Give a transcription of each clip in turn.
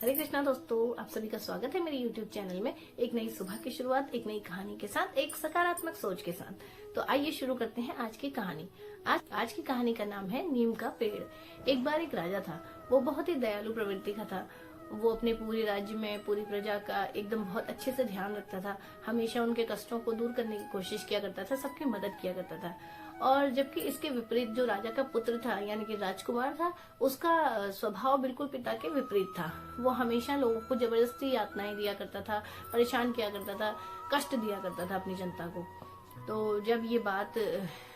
हरे कृष्णा दोस्तों, आप सभी का स्वागत है मेरे YouTube चैनल में। एक नई सुबह की शुरुआत, एक नई कहानी के साथ, एक सकारात्मक सोच के साथ। तो आइए शुरू करते हैं आज की कहानी। आज की कहानी का नाम है नीम का पेड़। एक बार एक राजा था। वो बहुत ही दयालु प्रवृत्ति का था। वो अपने पूरे राज्य में पूरी प्रजा का एकदम बहुत अच्छे से ध्यान रखता था। हमेशा उनके कष्टों को दूर करने की कोशिश किया करता था, सबकी मदद किया करता था। और जबकि इसके विपरीत जो राजा का पुत्र था यानी कि राजकुमार था, उसका स्वभाव बिल्कुल पिता के विपरीत था। वो हमेशा लोगों को जबरदस्ती यातनाएं दिया करता था, परेशान किया करता था, कष्ट दिया करता था अपनी जनता को। तो जब ये बात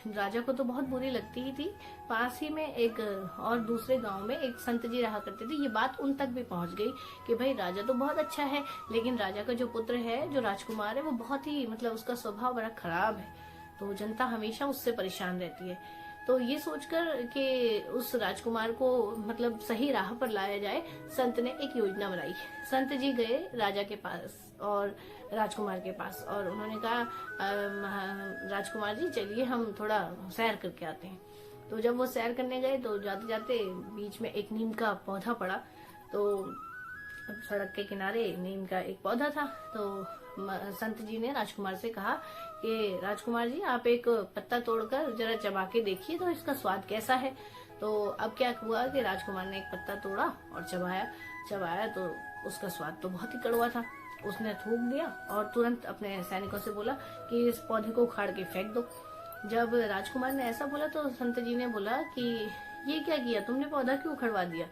राजा को तो बहुत बुरी लगती ही थी। पास ही में एक और दूसरे गांव में एक संत जी रहा करते थे। ये बात उन तक भी पहुंच गई कि भाई राजा तो बहुत अच्छा है, लेकिन राजा का जो पुत्र है, जो राजकुमार है, वो बहुत ही उसका स्वभाव बड़ा खराब है। तो जनता हमेशा उससे परेशान रहती है। तो ये सोचकर कि उस राजकुमार को सही राह पर लाया जाए, संत ने एक योजना बनाई। संत जी गए राजा के पास और राजकुमार के पास, और उन्होंने कहा, राजकुमार जी चलिए हम थोड़ा सैर करके आते हैं। तो जब वो सैर करने गए तो जाते जाते बीच में एक नीम का पौधा पड़ा। तो सड़क के किनारे नीम का एक पौधा था। तो संत जी ने राजकुमार से कहा कि राजकुमार जी, आप एक पत्ता तोड़कर जरा चबा के देखिए तो इसका स्वाद कैसा है। तो अब क्या हुआ कि राजकुमार ने एक पत्ता तोड़ा और चबाया तो उसका स्वाद तो बहुत ही कड़वा था। उसने थूक दिया और तुरंत अपने सैनिकों से बोला कि इस पौधे को उखाड़ के फेंक दो। जब राजकुमार ने ऐसा बोला तो संत जी ने बोला कि ये क्या किया तुमने, पौधा क्यों उखड़वा दिया।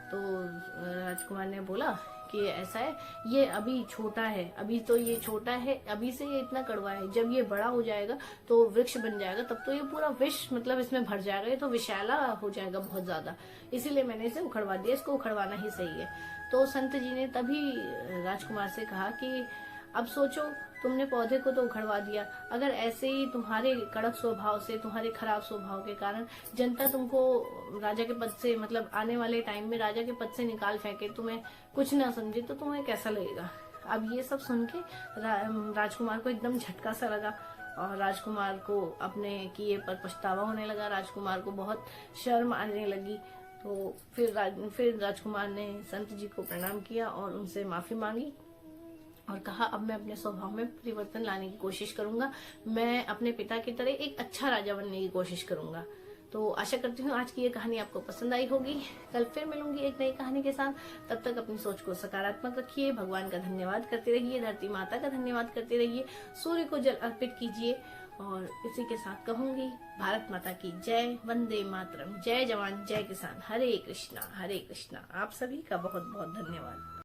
तो राजकुमार ने बोला कि ऐसा है, ये अभी छोटा है, अभी तो ये छोटा है, अभी से ये इतना कड़वा है। जब ये बड़ा हो जाएगा तो वृक्ष बन जाएगा, तब तो ये पूरा विष इसमें भर जाएगा, ये तो विषैला हो जाएगा बहुत ज्यादा, इसीलिए मैंने इसे उखड़वा दिया, इसको उखड़वाना ही सही है। तो संत जी ने तभी राजकुमार से कहा कि अब सोचो, तुमने पौधे को तो उखड़वा दिया, अगर ऐसे ही तुम्हारे कड़क स्वभाव से, तुम्हारे खराब स्वभाव के कारण जनता तुमको राजा के पद से आने वाले टाइम में राजा के पद से निकाल फेंके, तुम्हें कुछ ना समझे, तो तुम्हें कैसा लगेगा। अब ये सब सुन के राजकुमार को एकदम झटका सा लगा और राजकुमार को अपने किए पर पछतावा होने लगा। राजकुमार को बहुत शर्म आने लगी। तो फिर राजकुमार ने संत जी को प्रणाम किया और उनसे माफी मांगी और कहा, अब मैं अपने स्वभाव में परिवर्तन लाने की कोशिश करूंगा, मैं अपने पिता की तरह एक अच्छा राजा बनने की कोशिश करूंगा। तो आशा करती हूँ आज की ये कहानी आपको पसंद आई होगी। कल फिर मिलूंगी एक नई कहानी के साथ। तब तक अपनी सोच को सकारात्मक रखिए, भगवान का धन्यवाद करते रहिए, धरती माता का धन्यवाद करते रहिए, सूर्य को जल अर्पित कीजिए। और इसी के साथ कहूंगी, भारत माता की जय, वंदे मातरम, जय जवान जय किसान, हरे कृष्णा हरे कृष्णा। आप सभी का बहुत बहुत धन्यवाद।